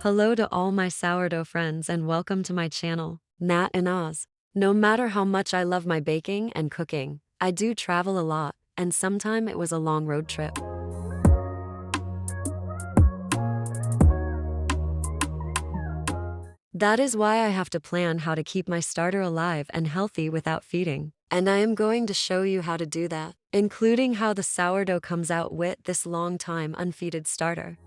Hello to all my sourdough friends and welcome to my channel, Nat and Oz. No matter how much I love my baking and cooking, I do travel a lot, and sometime it was a long road trip. That is why I have to plan how to keep my starter alive and healthy without feeding. And I am going to show you how to do that, including how the sourdough comes out with this long time unfeeded starter.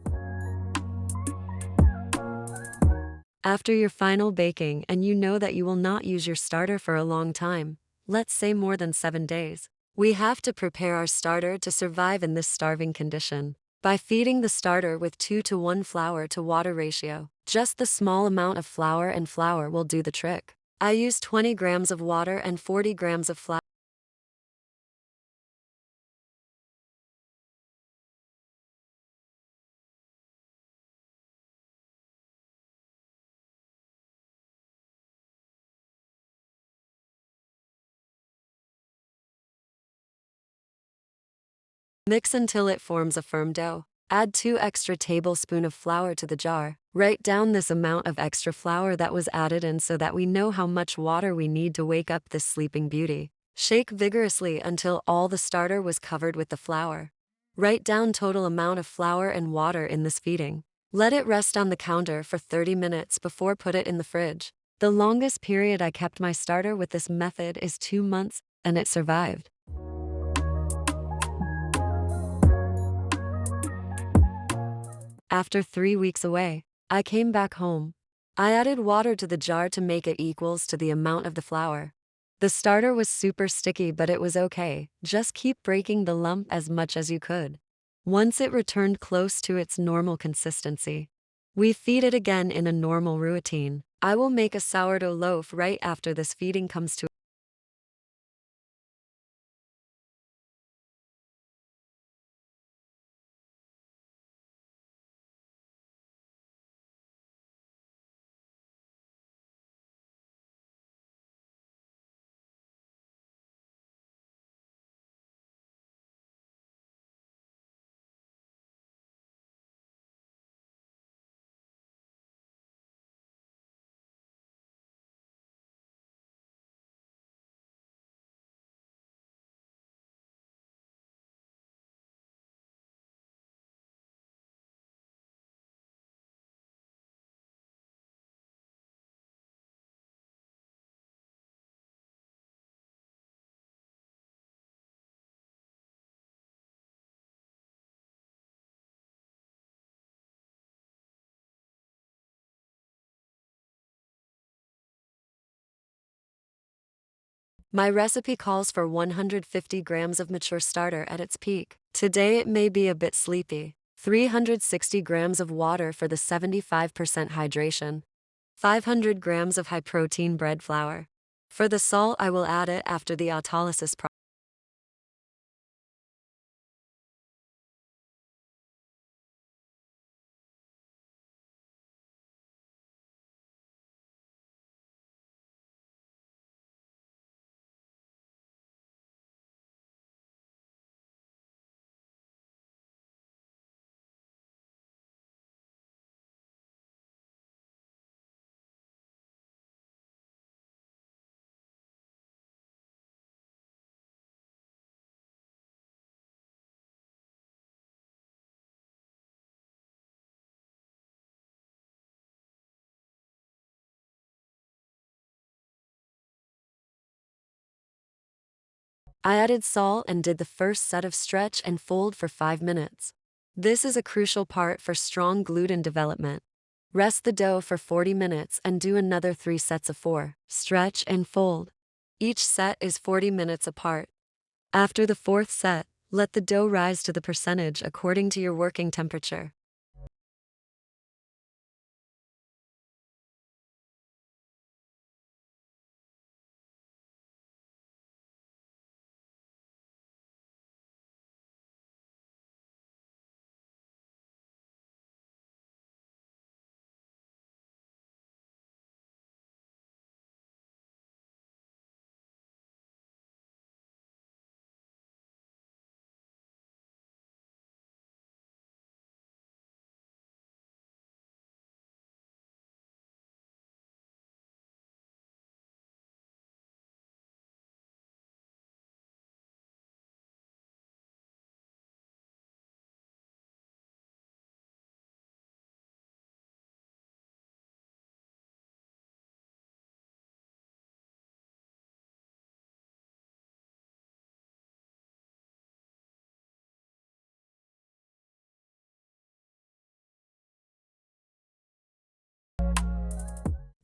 After your final baking and you know that you will not use your starter for a long time, let's say more than 7 days, we have to prepare our starter to survive in this starving condition. By feeding the starter with 2 to 1 flour to water ratio, just the small amount of flour and flour will do the trick. I use 20 grams of water and 40 grams of flour. Mix until it forms a firm dough. Add 2 extra tablespoons of flour to the jar. Write down this amount of extra flour that was added in so that we know how much water we need to wake up this sleeping beauty. Shake vigorously until all the starter was covered with the flour. Write down total amount of flour and water in this feeding. Let it rest on the counter for 30 minutes before put it in the fridge. The longest period I kept my starter with this method is 2 months, and it survived. After 3 weeks away, I came back home. I added water to the jar to make it equals to the amount of the flour. The starter was super sticky, but it was okay. Just keep breaking the lump as much as you could. Once it returned close to its normal consistency, we feed it again in a normal routine. I will make a sourdough loaf right after this feeding comes to. My recipe calls for 150 grams of mature starter at its peak. Today it may be a bit sleepy. 360 grams of water for the 75% hydration. 500 grams of high-protein bread flour. For the salt, I will add it after the autolysis process. I added salt and did the first set of stretch and fold for 5 minutes. This is a crucial part for strong gluten development. Rest the dough for 40 minutes and do another 3 sets of 4. Stretch and fold. Each set is 40 minutes apart. After the 4th set, let the dough rise to the percentage according to your working temperature.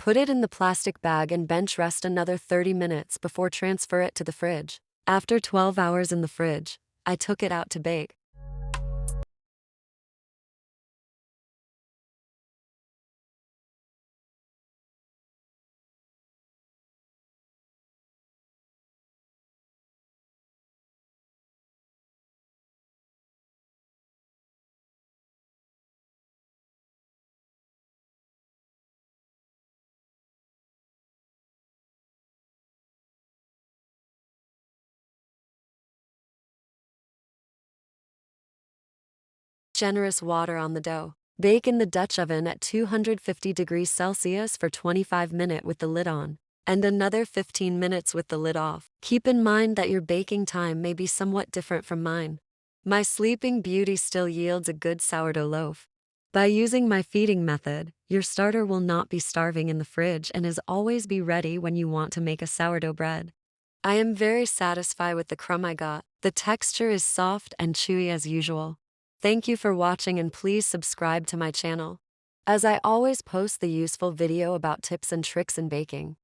Put it in the plastic bag and bench rest another 30 minutes before transfer it to the fridge. After 12 hours in the fridge, I took it out to bake. Generous water on the dough. Bake in the Dutch oven at 250 degrees Celsius for 25 minutes with the lid on, and another 15 minutes with the lid off. Keep in mind that your baking time may be somewhat different from mine. My Sleeping Beauty still yields a good sourdough loaf. By using my feeding method, your starter will not be starving in the fridge and is always be ready when you want to make a sourdough bread. I am very satisfied with the crumb I got. The texture is soft and chewy as usual. Thank you for watching and please subscribe to my channel, as I always post the useful video about tips and tricks in baking.